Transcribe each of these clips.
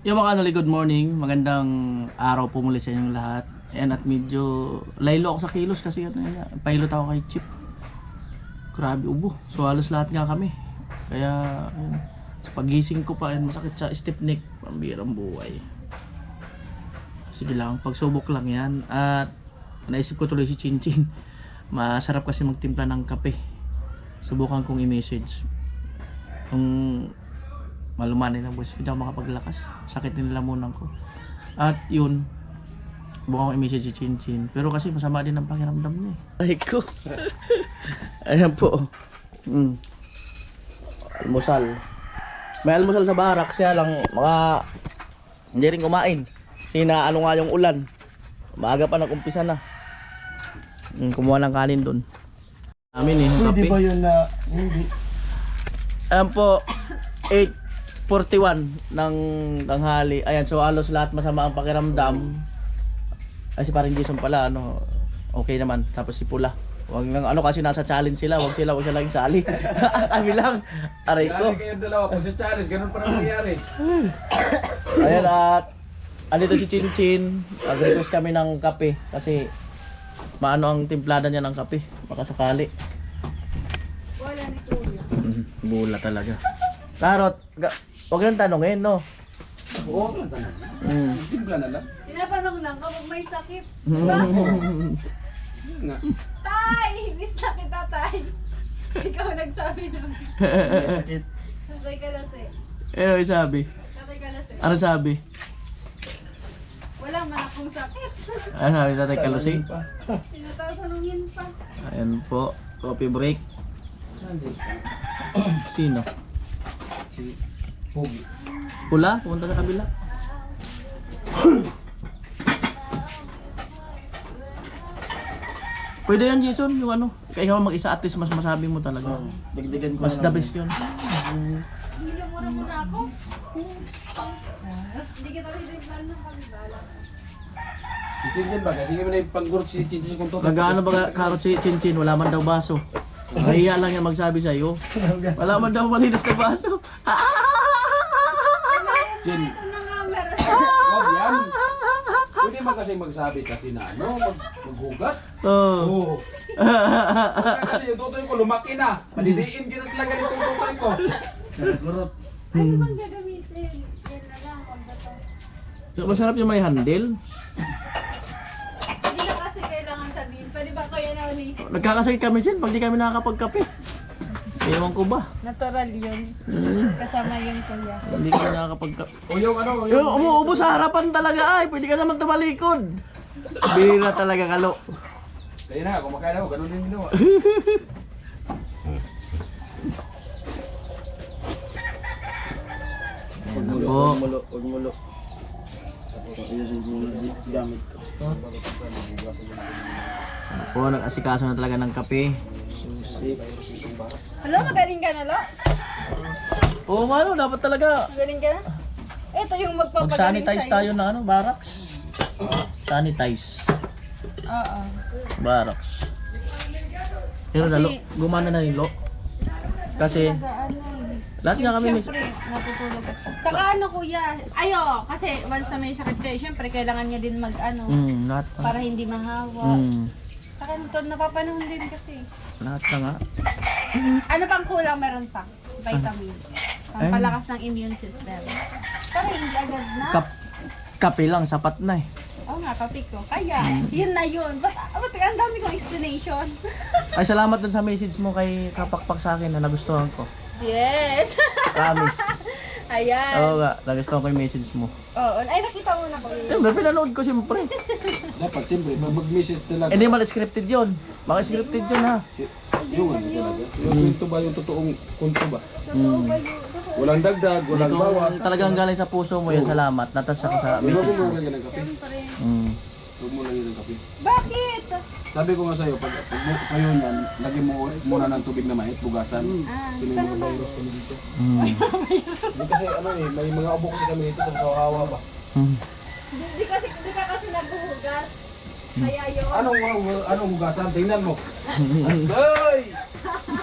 Yung mga ano, good morning, magandang araw po muli sa inyong lahat. Ayan, at medyo laylo ako sa kilos kasi ano yun, pilot ako kay Chip. Grabe ubo, so halos lahat nga kami. Kaya ayun, sa pagising ko pa ayun, masakit sa stiff neck, pambirang buhay. Sige lang, pagsubok lang yan. At naisip ko tuloy si Chinchin. Masarap kasi magtimpla ng kape. Subukan kong i-message kung malumanay ng boys, hindi ako makapaglakas, sakit din lamunan ko. At yun, bukan ko i-message si Chinchin, pero kasi masama din ang pakiramdam niya eh. Ay ko. Ayan po. Almusal. May almusal sa barak, siya lang mga hindi rin kumain. Sina ano nga yung ulan, maaga pa nag-umpisa na. Kumuha ng kanin doon. Amin eh, yung kape. Hindi ba yun na hindi? Ayan po, 8:41 ng tanghali. Ayan, so halos lahat masama ang pakiramdam. Ay si parang Jason pala, ano, okay naman. Tapos si Pula. Wag lang, ano kasi nasa challenge sila, wag sila lang sali. Kami lang, aray ko. Kaya kayong dalawa, pag sa challenge, ganun pa rin nangyayari. Ayan at, andito si Chinchin. Nag-request kami ng kape kasi maano ang timplada niya ng kape, baka sakali. Wala ni Kuya. Bula talaga. Tarot, wag lang tanongin, no? Oo, ang tanong. Timpla na lang. Tinatanong lang kapag may sakit. Yun nga. Tay! Miss na kita, Tay. Ikaw nagsabi nun. Sakit. Tatay ka lasi. Ano yung sabi? Tatay ka lasi. Ano sabi? Wala man akong sakit. Ano sabi tatay Kalusi? Tinatatanungin pa. Ayan po, coffee break. Sino? Si Pogi. Pula? Pumunta sa kabila. Pwede yan Jason, yung ano. Kaya ikaw mag-isa at least mas masabi mo talaga. Dagdagan ko Mas the best yun. Hinumura mo na ako. Hindi kita rin ng kabibala. Chinchin ba? Kasi nga na yung pag-gurot si Chinchin kung toto. Nagaano ba karot si Chinchin? Wala man daw baso. Nahiya lang yan magsabi sa'yo. Wala man daw malinis na baso. Chin. Ito na nga meron. Wag yan. Pwede man kasi magsabi kasi na ano, maghugas. Oh. Oo. Kasi yung tutoy ko lumaki na. Palidiin gina talaga nitong tutoy ko. Gurot. Ano bang gagamitin? Yan na lang, pambato. So, masarap yung may handle. Hindi na kasi kailangan sabihin. Pwede ba kaya na uli? Nagkakasakit kami dyan pag di kami nakakapagkape. Ewan ko ba? Natural yun. Kasama yung kuya. Hindi kami nakakapagkape. O yung ano, Yung umuubo sa harapan talaga ay, pwede ka naman tumalikod. Bira talaga kalo. Kaya na, kumakain ako, ganun din ginawa. Huwag Ano mulo, po? huwag mulo, huwag mulo. Ayun yung gamit ko. Ano po, nag-asikaso na talaga ng kape. Susi. Hello, magaling ka na, Lo? Oo nga no, dapat talaga Magaling ka na? Ito yung magpapagaling mag-sanitize tayo ng ano, barracks. Sanitize. Oo. Barracks. Pero Kasi- lalo, gumana na yung lock. Kasi, lahat nga kami may... Siyempre, natutulog. Saka ano kuya, kasi once na may sakit kayo, siyempre kailangan niya din mag-ano, lahat na. para hindi mahawa. Mm, Saka ito, napapanahon din kasi. lahat na nga. Ano pang kulang meron pa? Vitamin. Pampalakas ng immune system. Para hindi agad na. Kape lang, sapat na eh. Oo nga, kape ko. Kaya, yun na yun. Ba't ang dami kong explanation? Ay, salamat dun sa message mo kay Kapakpak sa akin na nagustuhan ko. Yes! Promise. Ayan. Oo nga, nagustuhan ko yung message mo. Oo. Ay, nakita mo na ko yun. Siyempre, pinanood ko siyempre. Dapat siyempre, mag-message talaga. Hindi mal scripted yun. Baka scripted yun ha. Yung ano talaga. Yung kwento ba, yung totoong kwento ba? Totoo ba yun? Walang dagdag, walang bawas. Kung talagang galing sa puso mo yun, salamat. Natas ako sa Huwag message mo mo. lang yan ng kape. Siyempre. Huwag mo lang yan ng kape. Bakit? Sabi ko nga sa'yo, pag kayo yan, lagyan mo muna ng tubig na mait, bugasan. Kasi may mga virus kami dito. Hindi kasi ano eh, may mga ubo kasi kami dito, tapos hawa ba? Hindi ka kasi naghuhugas. Kaya yun. Anong hugasan? Tingnan mo. Hoy!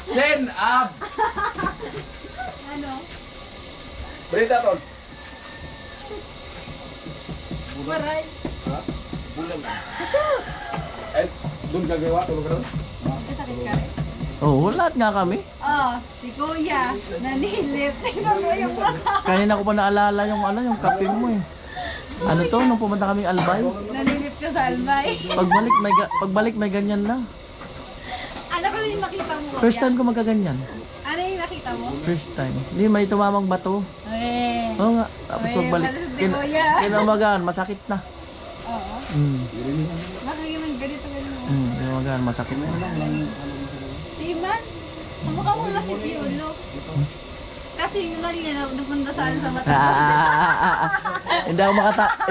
Chin up! Ano? Balita tol. Maray. Ha? Bulan lang. Eh, doon gagawa, tulog ka doon? Kasakit ka rin. Oo, lahat nga kami. Oh, si Kuya, nanilip. Tingnan mo yung mata. Kanina ko pa naalala yung ano, yung kape mo eh. Ano to, nung pumunta kami Albay? Nanilip ka sa albay. Pagbalik may ganyan na. Ano ba yung nakita mo? First Kuya? time ko magkaganyan. Ano yung nakita mo? First time. Hindi, may tumamang bato. Eh. Oo nga. Tapos Ay, pagbalik. malas si Kuya. Kinamagaan, masakit na. Oo. Bakit naman ganito ganito? Kinamagaan, masakit na. Timan? Mukha mo na si Piolo. Kasi yung kanina napunta saan sa mata. Hindi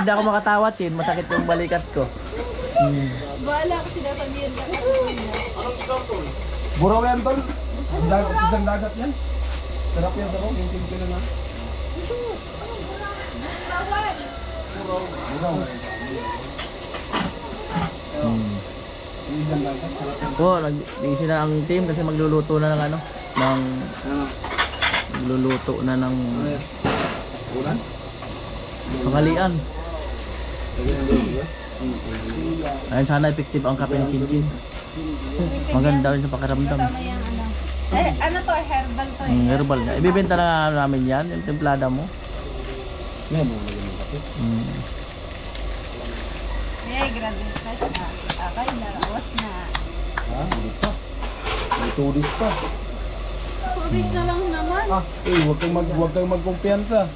ako makatawa, Chin. Masakit yung balikat ko. Bahala ko sinasabihan ka. Buraw yan, tol. Isang dagat yan. Sarap yan, sarap. Yung timpi na na. Bawal. Buraw. Isang dagat, sarap yan. Oo, nag-iisi na ang team kasi magluluto na ng ano, ng magluluto na ng Ulan? pangalian. Sige na doon, sige. Ayun, sana effective ang kape ni Chinchin. Maganda rin sa pakiramdam. Kasama yung ano. Eh, ano to? Herbal to eh. Herbal na. Ibibenta na nga namin yan, yung templada mo. Ngayon mo lagyan ng kape. Eh, grabe ka siya. Akay, narawas na. Ha? Hindi pa. May 2 days pa. 2 days na lang naman. Huwag kang magkumpiyansa.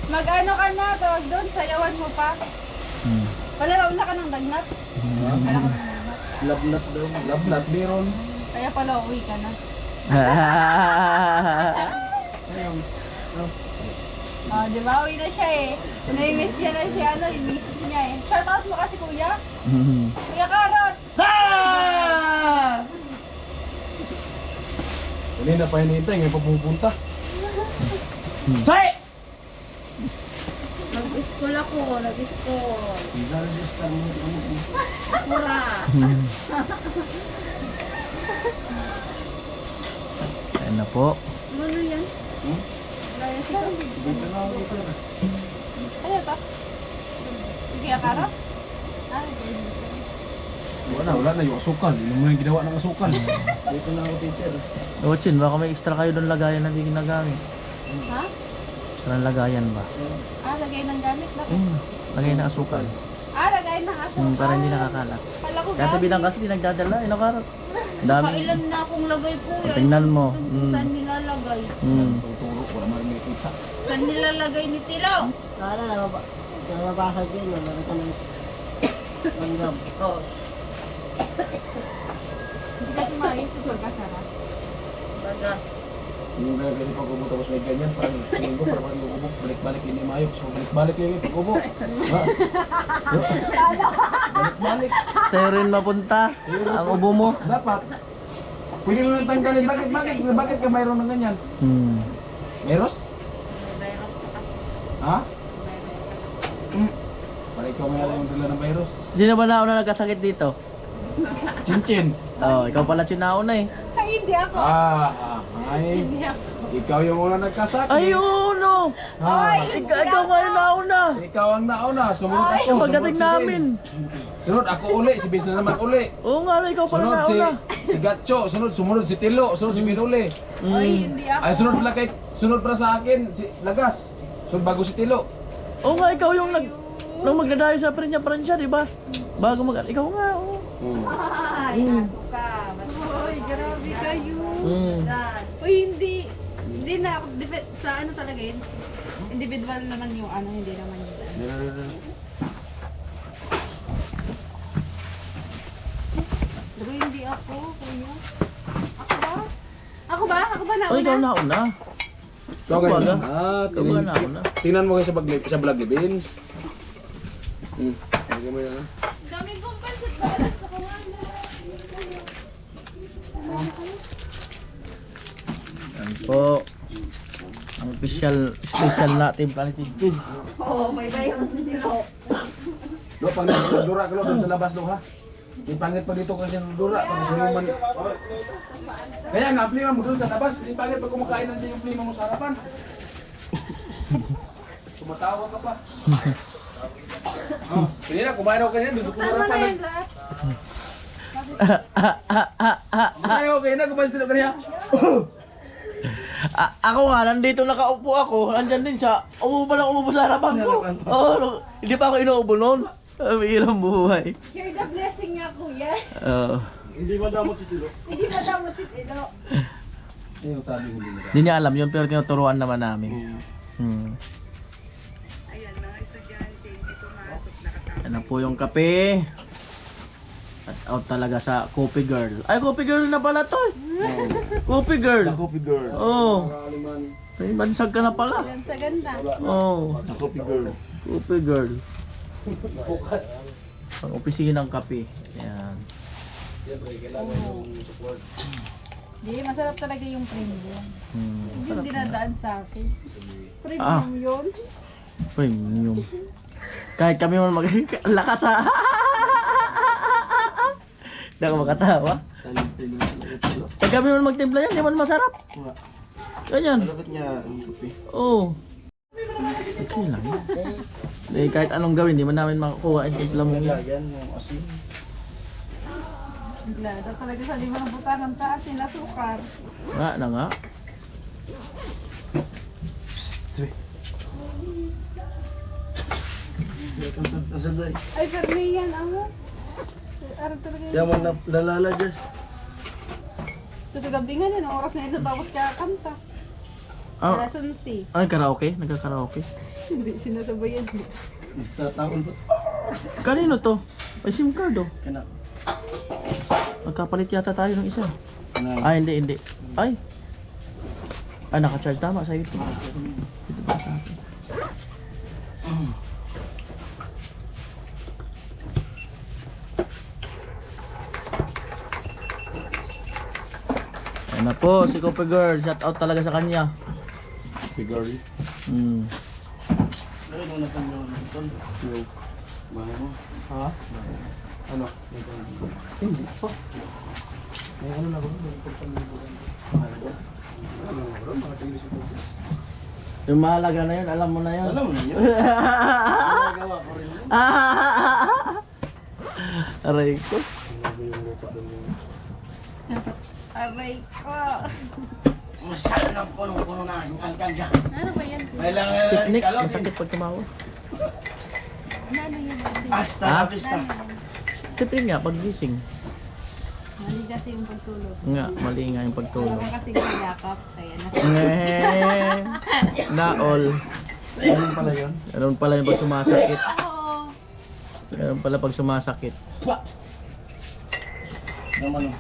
Mag-ano ka na, tawag doon, sayawan mo pa. Wala ka ng dagnat. Wala ka ng dagnat. Labnat daw. Labnat, meron. Kaya pala uwi ka na. Oh, di ba? Uwi na siya eh. Nai-miss niya na si ano, yung misis niya eh. Shoutout mo kasi kuya. Kuya Karot! Kanina pa hinihintay, ngayon pa pupunta. Say! Nag-school ako, nag-school. Mura. Ayan na po. Ano yan? Gaya sito? Ano ito? Kuya Karot? Ah, Wala na yung asukal. Yun mo yung ginawa ng asukal. Dito na ako, Peter. O Chin, baka may extra kayo doon lagayan na hindi ginagamit. ha? Extra lagayan ba? Ah, lagay ng gamit na. Lagay na asukal. Ah, lagay ng aso. Para hindi nakakalat. Pala ko Kaya tabi lang kasi di nagdadala. Inakarot. Dami. Kailan na akong lagay kuya? Tingnan mo. Saan nilalagay? Tuturo ko naman may pizza. Saan nilalagay ni Tilaw? Nababasag din, wala ka ng panggam. Oo. Hindi kasi maayos ito kasara. Bagas. Yung gagawin pag ubo tapos may ganyan, parang tingin ko parang ubo, balik-balik hindi mayo. So balik-balik yung pag ubo. Balik-balik. Sa'yo rin mapunta. Ang ubo mo. Dapat. Pwede mo nang tanggalin. Bakit ka mayroon ng ganyan? Meros? Virus ka kasi. Ha? Para ikaw may alam yung dala ng virus. Sino ba nauna nagkasakit dito? Chinchin. Oh, ikaw pala sinauna eh. Ay, hindi ako. Ay. Hindi ako. Ikaw yung una nagkasakit. Ayun no! Ikaw nga yung nauna. Ikaw ang nauna. Sumunod ako. Yung pagdating namin. Sunod ako uli. Si Bis na naman uli. Oo nga, ikaw pala Sunod nauna. si Gatcho. Sumunod si Tilo. Sunod si Pinuli. Ay, hindi ako. Ay, sunod para sa akin. Si Lagas. Sunod bago si Tilo. Oo nga, ikaw yung nung magdadayo sa Pransya, di ba? Bago ikaw nga, oo. Ay, aso ka. Uy, grabe kayo. Uy, hindi. Hindi na. Sa ano talaga yun? Individual naman yung ano, hindi naman yung ano. Pero hindi ako, kuya. Ako ba? Ako ba? Ako ba Oh, ikaw nauna? nauna. Ikaw kayo Wala. na. Ikaw ba nauna? Tingnan mo kayo sa vlog ni Beans. Lagyan mo yan. Dami kong pansit balat sa kawan. Yan po. Ang special natin pala Chinchin. Oo, may bayo. Lo, pag nagdura ka lo, doon sa labas lo ha. Ipangit pa dito kasi nagdura. Pag gusto mo man. Kaya nga, plima mo doon sa labas. Ipangit pag kumakain nandiyan yung plima mo sa harapan. Tumatawa ka pa. Kanina, kumain ako kanina, duduk sa Sama na harapan. yan lahat. Kumain ako kanina, kumain sila kanina. Ako nga, nandito nakaupo ako. Nandyan din siya. Umupo lang umupo sa harapan ko. Oo, hindi pa ako inuubo noon. Hirang buhay. Share the blessing nga, kuya. Oo. Hindi madamot si Tilo. Hindi madamot si Tilo. Yung sabi ko nila. Hindi niya alam yun, pero tinuturuan naman namin. Hmm. Yan na po yung kape. At out talaga sa Coffee Girl. Ay, Coffee Girl na pala to eh. Coffee Girl. The Coffee Girl. Oo. May bansag ka na pala. Yan sa ganda. Oo. The Coffee Girl. Coffee Girl. Pang opisina ng kape. Yan. Siyempre, kailangan yung support. Hindi, masarap talaga yung premium. Hindi yung dinadaan sa akin. Ah. Premium yun. Premium. Kahit kami man lakas ha. Hindi ako makatawa. Talentado na Tilo. Kahit kami man magtimpla yan, di man masarap. Nga. Ganyan. Malapit niya ang kape. Oo. Okay lang. Eh, kahit anong gawin, di man namin makakuha yung timpla mo yan. Yan, yung asin. Glada talaga sa limang butangan sa asin na sukar. Nga na nga. Nasaday. Ay, pero may yan, ano? Araw talaga yun. Yaman na lalalagas. So, sa gabi nga din, ang oras na ito tapos kakanta. Ah, Alas 11. ay, karaoke? Nagka-karaoke? Hindi, sinasabayan mo. Tataon ba? Kanino to? Ay, SIM card oh. Kana. Magkapalit yata tayo ng isa. Kana. Ay, hindi. Ay. Ay, naka-charge tama sa ito. Ito ba sa akin? Ayan na po, si Coffee Girl. Shout out talaga sa kanya. Figure. Hmm. Ano mo na kanyang nito? Yo. Bahay mo. Ha? Ano? Hindi pa. May ano na ba? May pagpalibugan. Ano na ba? Mga tingin siya po. Yung mahalaga na yun, alam mo na yun. Alam mo na yun. Ginagawa ko rin yun. Aray ko. Sinabi yung lupa doon yung... Aray ko. Masyado ng punong-puno na ang kanya. Ano ba yan? Kailangan Teknik, masakit pag tumawa. Ano yun? Hasta Ah? la vista. Tipid nga, pag gising. Mali kasi yung pagtulog. Nga, mali nga yung Wala pagtulog. ka kasi yakap, kaya Naol. Ano pala yun? Ganun pala yung pag sumasakit. Oo. Ganun pala pag sumasakit. Naman o.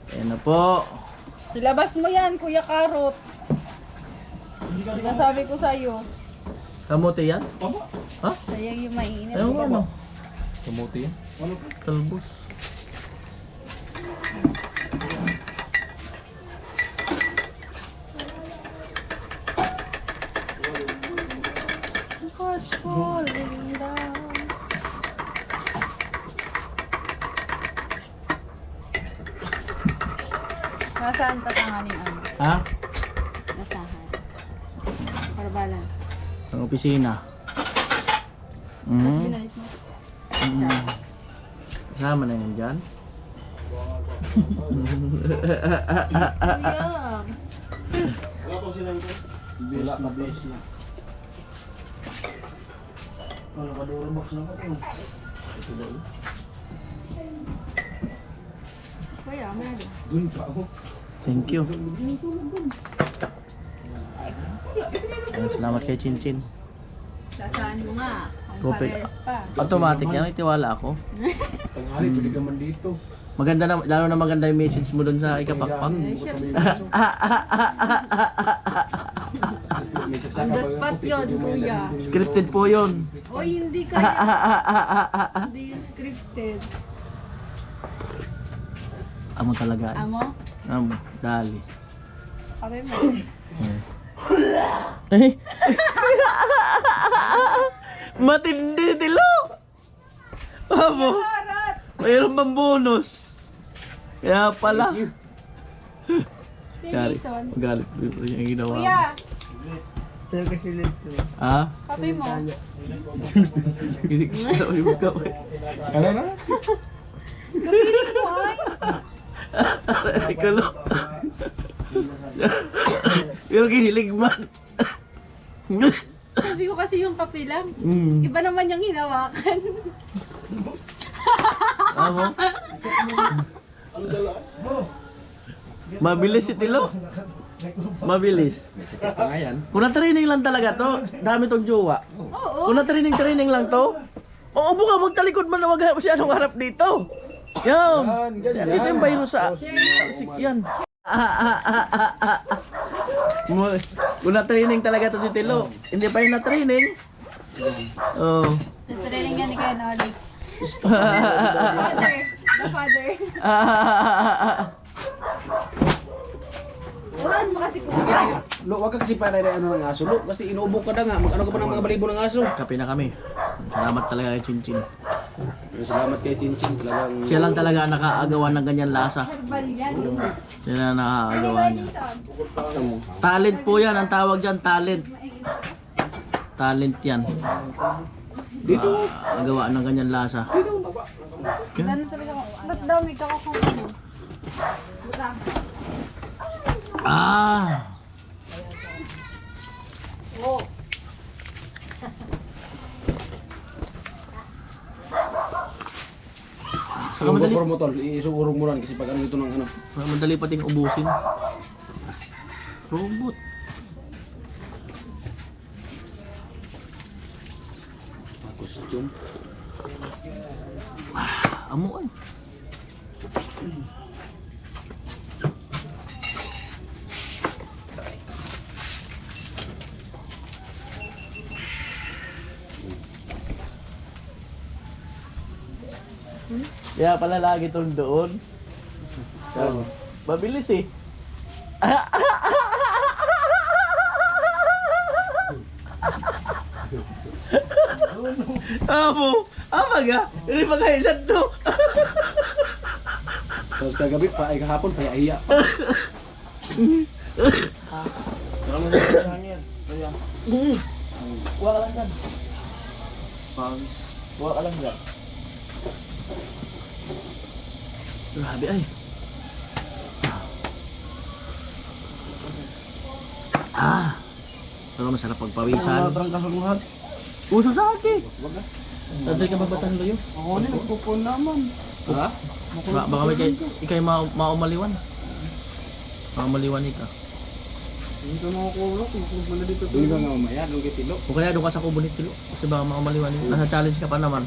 Ayan na po. Ilabas mo yan, Kuya Karot. Sinasabi ko sa'yo. Kamote yan? Ha? Sayang yung mainit. Ayaw nga no. Kamuti yan? Talbos. What's falling down? Nasaan tatanganin ano? Ha? Nasahan. Para balance. Ang opisina. Tapos Mm. binalis mo. Kasama na yan dyan. Kuya. Wala pang silang ko? Wala na base na. Wala pa doon box na ko. Kuya, meron. Doon pa ako. Thank you. Ayan, salamat kay Chinchin. Sasaan mo nga. Ang Tubig. pares pa. Automatic yan, itiwala ako. Tanghali, pwede ka man dito. Maganda na, lalo na maganda yung message mo dun sa ikapakpam. Ay, syempre. On the spot yun, kuya. Scripted po yun. O hindi kaya. Hindi yung scripted. Amo talaga. Amo? Amo, dali. Kami mo. Eh. Matindi tilo. Amo, Karat! mayroon bang bonus? Kaya pala. Galit, Jason. galit yung ginawa mo. Kuya! Ah? Kape mo. Ginig sa yung kape. Ano na? Kapiling mo ay. Kalo. Pero kinilig man. Sabi ko kasi yung kape lang. Mm. Iba naman yung hinawakan. Amo? Mabilis si Tilo. Mabilis. May sakit pa nga yan. Kung na-training lang talaga to, dami tong jowa. Oo. Kung na-training lang to, oo, buka magtalikod man na wag masyadong harap dito. Yan. Yan, ganyan. Ito yung bayro sa sikyan. Kung na-training talaga to si Tilo, hindi pa yung na-training. Oh. Training yan ni Kuya Noli. Father. The father. Turan mo kasi kuya. Lo, wag ka kasi para ano ng aso. Lo, kasi inuubok ka na nga. Mag-ano ka pa ng mga balibo ng aso. Kape na kami. Salamat talaga kay Chinchin. Salamat kay Chinchin. Talagang... Siya lang talaga ang nakaagawan ng ganyan lasa. Herbal yan. Siya lang nakakagawa niya. Talent po yan, ang tawag dyan, talent. Talent yan. Dito. Ang gawa ng ganyan lasa. Ano talaga ako? Ba't daw may kakakong ano? Buta. Ah! Oo. Saka madali, Siguro mo tol. Isuurong mo lang kasi pag ano ito ng ano. saka madali pating ubusin. Robot. Costume. Amo ay. Kaya pala lagi tong doon. Mabilis eh. Amo, ga? Ini pagkaisan to. Tapos kagabi pa ay kahapon pa iya pa. Parang mo sa hangin. Kaya. Kuha ka lang dyan. Pang. Kuha ka lang dyan. Grabe ay. Ah. Pero masarap pagpawisan. Parang kasuluhan. Uso sa akin. Wag na. Taday ka magbatan loyo. Ako ni nagpupon naman. Ha? Baka may ikay maumaliwan. Maumaliwan ka. Hindi ka makakulok. Magmana dito. Doon ka nga umaya, doon kay Tilo. O kaya doon ka sa kubo ni Tilo. Kasi baka maumaliwan ka. Nasa challenge ka pa naman.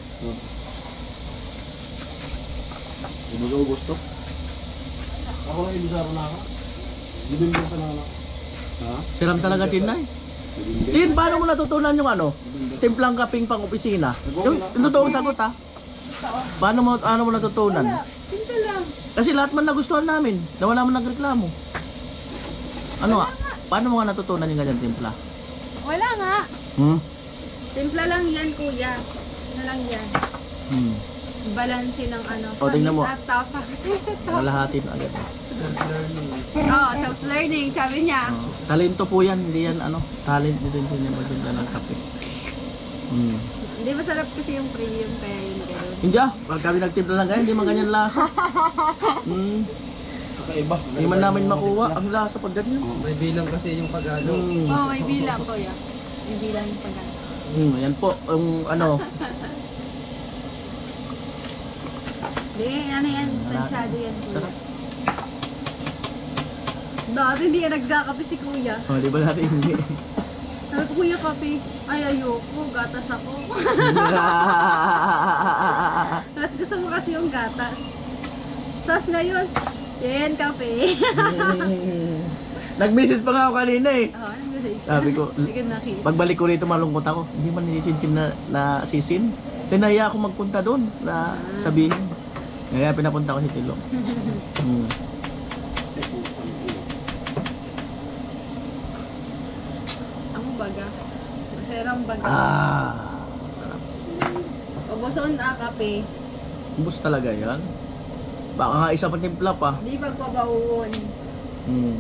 Ubus-ubus to. Ako lang ibisaro na ako. Gibin ko sa nana. Ha? Siram talaga Chinay. Chin, paano mo natutunan yung ano? Timplang kaping pang opisina. Yung totoong sagot ha. Paano mo natutunan? Wala. Simple lang. Kasi lahat man nagustuhan namin. Dawa naman nagreklamo. Ano nga? Paano mo nga natutunan yung ganyan timpla? Wala nga. Hmm? Timpla lang yan, kuya. Ano lang yan. Hmm. Balanse ng ano. O, tingnan mo. Sa top. Sa top. Nalahatin agad. Oo, self-learning. Sabi niya. Talento po yan. Hindi yan ano. Talent din niya maganda ng kape. Hmm. Hindi masarap kasi yung premium kaya yun gano'n. Hindi ah. Pag kami nagtimpla lang ganyan, hindi man ganyan lasa. Hmm. Kakaiba. Hindi man namin makuha ang lasa pag ganyan. May bilang kasi yung pagalo. Hmm. Oo, may bilang, kuya. May bilang yung pagkain. Yan po. Yung ano. Hindi, ano yan, tansyado yan, kuya. Sarap. Dati hindi yan nagkakape si kuya. Oh, di ba natin hindi? Sabi ko, kuya, kape. Ay, ayoko, gatas ako. Tapos gusto mo kasi yung gatas. Tapos ngayon, Jen, kape. Nag-message pa nga ako kanina eh. Oo, ano message? Sabi ko, Hindi ko nakita. pagbalik ko rito malungkot ako. Hindi man ni-chinchin na sisin. Sinaya ako magpunta doon na sabihin. Kaya pinapunta ko si Tilo. Hmm. Ang baga. Masarang baga. Ah. Paboson kape. Ubus talaga yan. Baka nga isa pa timpla pa. Di magpabawon. Hmm.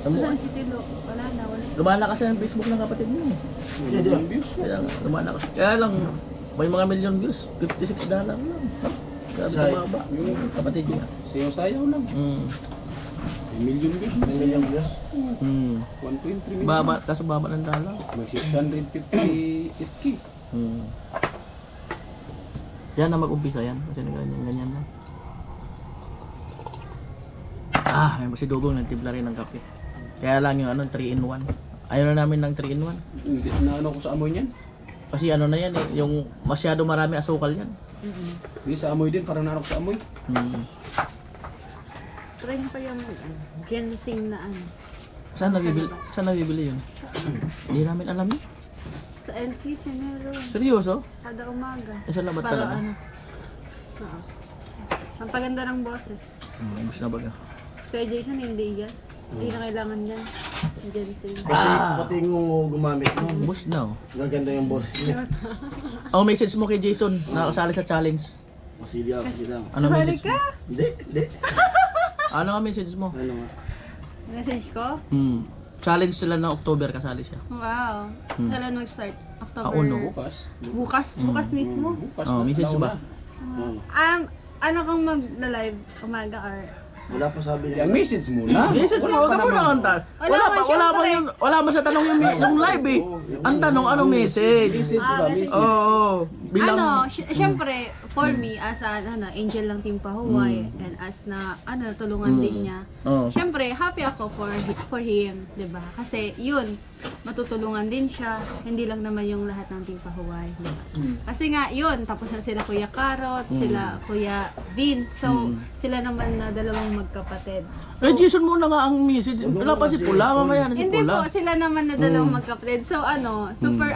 Saan si Tilo? Wala na, wala. Lumalakas na yung Facebook ng kapatid mo. Million views. Kaya nga, lumalakas. Kaya lang, may mga million views. $56 lang. Grabe Say- baba. Kapatid niya. Sayaw-sayaw lang. May million views. May million views. 1.3 million. Baba, kaso baba ng dollar. May 658K. Yan na mag-umpisa yan. Kasi ganyan lang. May si Dugong nagtimpla rin ng kape. Kaya lang yung 3-in-1. Ayaw na namin ng 3-in-1. Hindi na ano ko sa amoy niyan. Kasi ano na yan yung masyado marami asukal yan. Hindi sa amoy din, parang naano ko sa amoy. Try pa yung ginseng na ano. Saan nabibili yun? Hindi namin alam yun. Sa LCC meron. Seryoso? Kada umaga. Sa labat Para talaga? ano. Oo. Ang paganda ng boses. Ubus na baga. Kaya Jason, hindi yan. Hindi na kailangan yan. Ginseng. Pati yung gumamit mo. Ubus na oh. Gaganda yung boses niya. Message mo kay Jason na kasali sa challenge. Masili ako sila. Ano Hali message mo? ka! Hindi. Ano nga message mo? Ano nga? Message ko? Challenge sila na October, kasali siya. Wow. Kailan mag-start? October? Uno. Bukas. Bukas mismo? Bukas. Message ba? Ano kang mag-live umaga or? Wala pa sabi niya. Yung message muna. Message mo, huwag ka muna kanta. Wala pa sa tanong yung live eh. Ang tanong, anong message? Message ba? message. Message. Oo. Bilang, Syempre, for me, as angel lang Team Pahuway, and as na, natulungan din niya. Oo. Syempre, happy ako for him, 'di ba? Kasi yun, matutulungan din siya, hindi lang naman yung lahat ng Team Pahuway, 'di ba? Kasi nga yun, tapos na sila Kuya Carrot, sila Kuya Vince. So, sila naman na dalawang magkapatid. So, kay Jason muna nga ang message. Wala pa si Pula, mamaya na si hindi Pula. po, sila naman na dalawang magkapatid. So super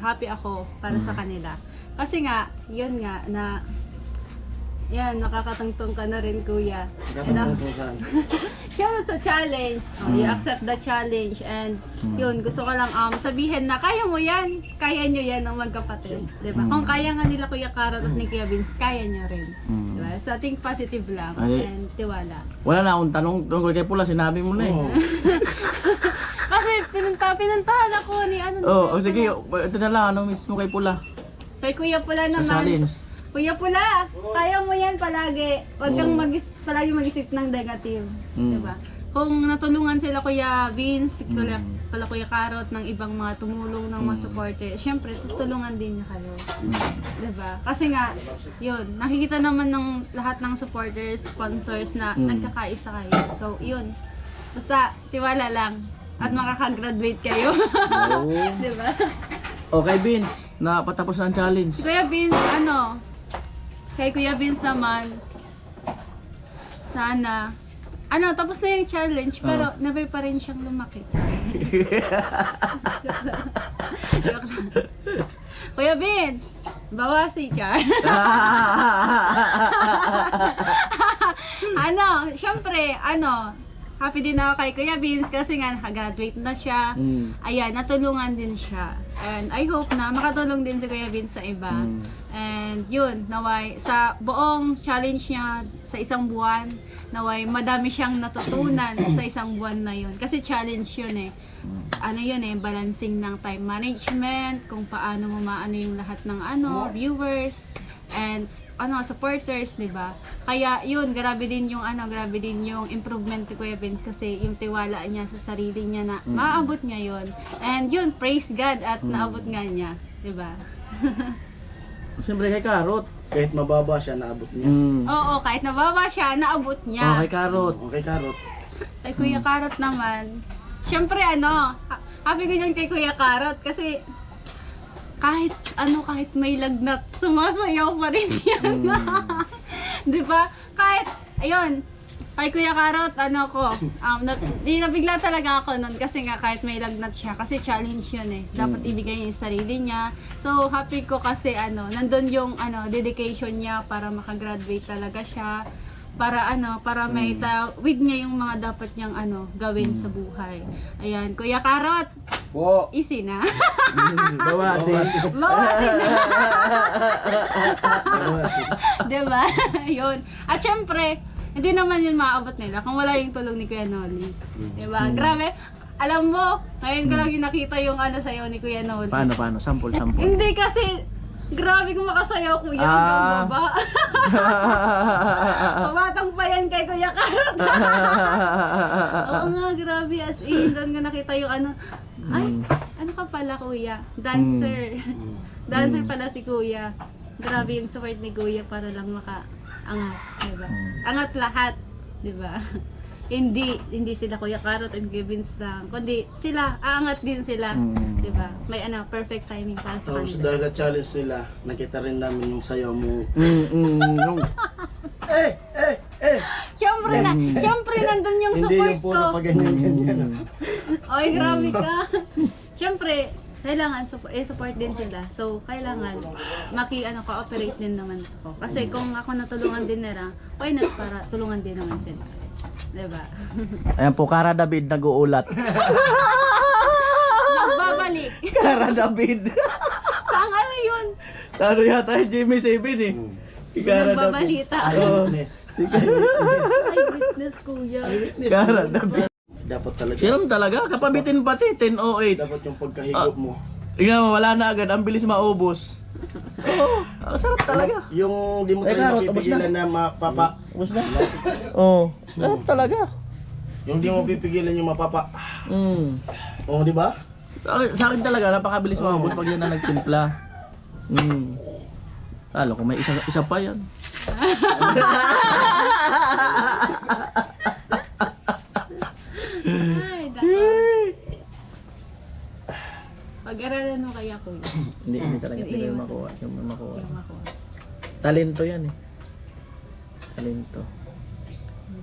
happy ako para sa kanila. Kasi nga, yun nga, yan, nakakatungtong ka na rin, kuya. Katungtong. Siya sa challenge. You accept the challenge. And yun, gusto ko lang sabihin na kaya mo yan. Kaya nyo yan ng magkapatid. Diba? Kung kaya nga nila Kuya Carrot at ni Kuya Vince, kaya nyo rin. Diba? So, think positive lang. Ay. And tiwala. Wala na akong tanong tungkol kay Pula, sinabi mo na eh. Kasi pinuntahan ako ni Sige, ito na lang, anong message mo kay Pula? Kay Kuya Pula Sa naman. challenge. Kuya Pula, kaya mo yan palagi. Huwag kang palagi mag-isip ng negative. Diba? Kung natulungan sila Kuya Vince, Kuya Carrot, ng ibang mga tumulong ng mga supporter, syempre tutulungan din niya kayo. Diba? Kasi nga, yun, nakikita naman ng lahat ng supporters, sponsors na nagkakaisa kayo. So, yun. Basta, tiwala lang. At makakagraduate kayo. Diba? Okay, Vince, napatapos na ang challenge. Si Kuya Vince, kay Kuya Vince naman, sana, tapos na yung challenge, pero never pa rin siyang lumaki. Joke lang. Kuya Vince, bawasi, Char. Syempre, happy din ako kay Kuya Vince kasi nga nakagraduate na siya. Ayan, natulungan din siya. And I hope na makatulong din si Kuya Vince sa iba. And yun, naway, sa buong challenge niya sa isang buwan, naway, madami siyang natutunan sa isang buwan na yun. Kasi challenge yun eh. Balancing ng time management, kung paano mo maano yung lahat ng viewers, and supporters, 'di ba? Kaya yun, grabe din yung improvement ni Kuya Vince kasi yung tiwala niya sa sarili niya na maaabot niya yun. And yun, praise God at naabot nga niya, 'di ba? Siyempre kay Carrot. Kahit mababa siya, naabot niya. Oo, kahit nababa siya, naabot niya. Kay Carrot. Okay, Carrot. Kay Kuya Carrot naman, syempre happy ko yan kay Kuya Carrot kasi kahit may lagnat, sumasayaw pa rin yan. Di ba? Kahit, ayun, kay Kuya Carrot, nabigla talaga ako nun kasi nga kahit may lagnat siya, kasi challenge yun eh. Dapat ibigay niya yung sarili niya. So, happy ko kasi nandun yung dedication niya para makagraduate talaga siya. Para may with niya yung mga dapat niyang gawin sa buhay. Ayan, Kuya Carrot, easy na. Bawasi. Bawasin na. Diba? Yun. At syempre, hindi naman yun maaabot nila kung wala yung tulong ni Kuya Noli. Diba? Grabe. Alam mo, ngayon ko lang yung nakita yung ano sa'yo ni Kuya Noli. Paano? Sample. Hindi kasi, grabe kung makasayaw Kuya hanggang baba. Pamatang pa yan kay Kuya Karot. Oo nga, grabe. As in, doon ko nakita yung ano. Ay, ano ka pala Kuya? Dancer. Dancer pala si Kuya. Grabe yung support ni Kuya para lang makaangat. Diba? Angat lahat. Diba? Hindi sila Kuya Karot and Givins lang. Kundi sila, aangat din sila. Diba? May perfect timing para sa Tapos kanila. dahil na challenge nila, nakita rin namin yung sayaw mo. Yung Siyempre nandun yung Hindi support yung ko. puro pa ganyan. Oy, grabe ka. Siyempre, kailangan support din sila. So, kailangan cooperate din naman ako. Kasi kung ako natulungan din nila, why not para tulungan din naman sila. Diba? Ayan po, Kara David nag-uulat. Nagbabalik. Kara David. Saan ano yun? Ano yata yung Jimmy Sabin eh. Si Kara David. Nagbabalita. Eyewitness. Ay, witness Kuya. Kara David. Dapat talaga. Siram talaga, kapabitin pati, 10:08. Dapat yung pagkahigop mo. Tingnan mo, wala na agad, ang bilis maubos. Oo, ang sarap talaga. Yung di mo Teka, talaga tapos mapipigilan na mapapa. Ubus na? Oo, sarap talaga. Yung di mo pipigilan yung mapapa. Oo, di ba? Sa akin talaga, napakabilis maubos pag yan na nagtimpla. Lalo kung may isa pa yan. Ay, dapat. Pag-aralan mo kaya Kuya. Hindi talaga Hindi pwede yun. makuha. Yung makuha. Yung ako. Talento yan eh. Talento.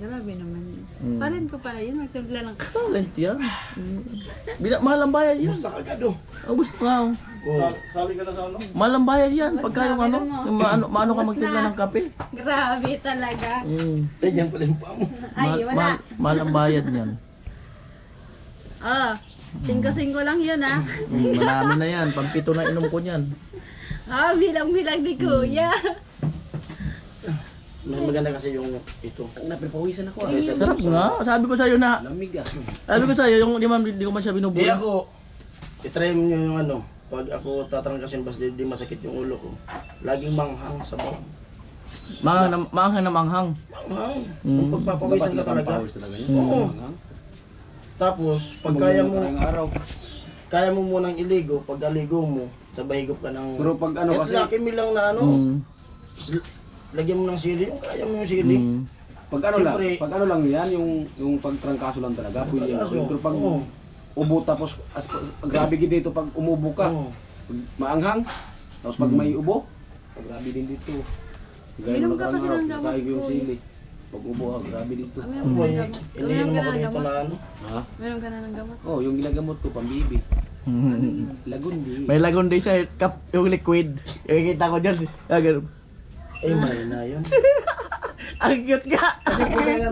Grabe naman yun. Parang ko pala yun, magtimpla ng Talent yan. Mahal ang bayad yan. Basta agad oh. Ubus nga oh. Sali ka na sa ano? Mahal ang bayad yan. Pagka yung ano, Grabe yung maano ka magtimpla ng kape. Grabe talaga. Eh, yan pala yung paa mo. Ay, wala. Mahal ang bayad niyan. Oh, 5-5 lang yun ah. Marami na yan. Pampito na inom ko niyan. Ah, bilang-bilang ni Kuya. Mas maganda kasi yung ito. Napipawisan ako. Sarap nga. Sabi ko sa'yo na. Lamig ah. Sabi ko sa'yo, yung di ko man siya Di binubuhay. ako, itry mo yung ano, pag ako tatrangkasin basta di masakit yung ulo ko. Laging manghang sa bawang. Maanghang na maanghang. Manghang. Kung pagpapawisan ka talaga. Pawis talaga yun. Oo. Tapos, pag kaya mo munang iligo, pag aligo mo, sabay higop ka ng... Pero pag ano kasi, Laki mi lang na ano, lagyan mo ng sili, yung kaya mo yung sili. pag ano lang, Siyempre- pag ano lang yan, yung pagtrangkaso lang talaga, pwede yan. Trangkaso, Pero pag oo. ubo tapos, grabe din dito pag umubo ka, Oo. pag maanghang, tapos pag may ubo, grabe din dito. Gaya Minom nung ka nakarang kasi araw, ng gamot nakain ko yung ko, sili. Pag ubo ka, grabe dito. Boy, iniinom ako dito na ano. Ha? Meron ka na ng gamot. Oh, yung ginagamot ko, pambibi. Lagundi. May lagon din siya, yung liquid. Yung kita ko dyan. Ganun. Ay, may na yun. Ang cute nga.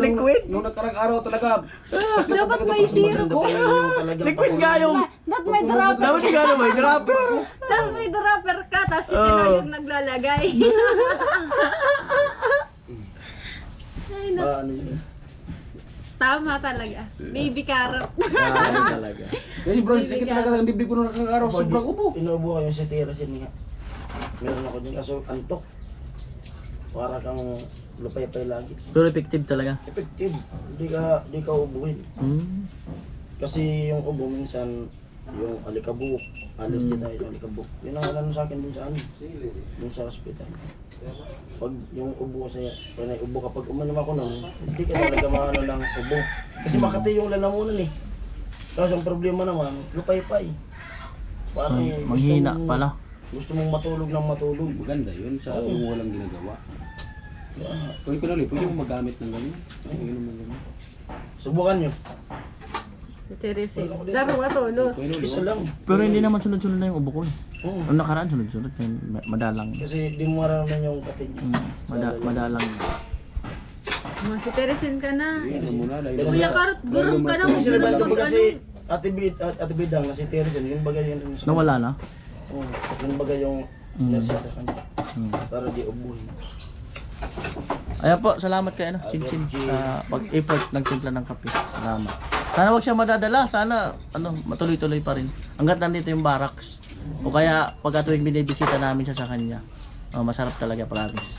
Liquid. Nung nakarang araw talaga, sakit Dapat talaga may pag- syrup. Yung talagang Liquid nga yung... Dapat may dropper. Dapat yung gano'n may dropper. Dapat may dropper ka, tapos si Tino yung naglalagay. Ay, ano yun. tama talaga. Baby carrot. Ano talaga. Kasi bro, sakit talaga ng dibdib ko nung nakarang araw, sobrang ubo. Inuubo ko yung si Tirasin nga. Meron ako din kaso antok. Para kang lupay-pay lagi. Pero effective talaga. Effective. Di ka ubuhin. Kasi yung ubo minsan yung alikabok. Allergy tayo yung alikabok. Yun ang alam sa akin dun sa ano. Dun sa hospital. Pag yung ubo sa'yo, pag ubo kapag umanom ako nun, hindi ka talaga maano ng ubo. Kasi makati yung lalamunan eh. Kasi ang problema naman, lupay-pay. Parang Manghina pala. Gusto mong matulog ng matulog. Maganda yun sa yung walang ginagawa. Kung pinuli, pwede mo magamit ng ganyan. Inom ng ganyan. Subukan nyo. Si Teresin. Laro ka solo. Isa lang. Pero hindi naman sunod-sunod na yung ubo ko eh. Oo. Ang nakaraan sunod-sunod. Madalang. Kasi di mo maranaman yung katin niya. Madalang. Si Teresin ka na. Ano muna, dahil Kuya Karot, gurong ka na. Kasi Huwag naman na kapag mag kasi Ate Bidang na si Teresa, yung bagay yun. Nawala na? Oo. Yung bagay yung narsata ka niya. Para di ubuhin. Ayan po, salamat kay ano, Chinchin sa pag-effort ng timpla ng kape. Salamat. Sana wag siya madadala, sana ano, matuloy-tuloy pa rin. Hangga't nandito yung barracks. O kaya pagka tuwing binibisita namin siya sa kanya. Masarap talaga, promise.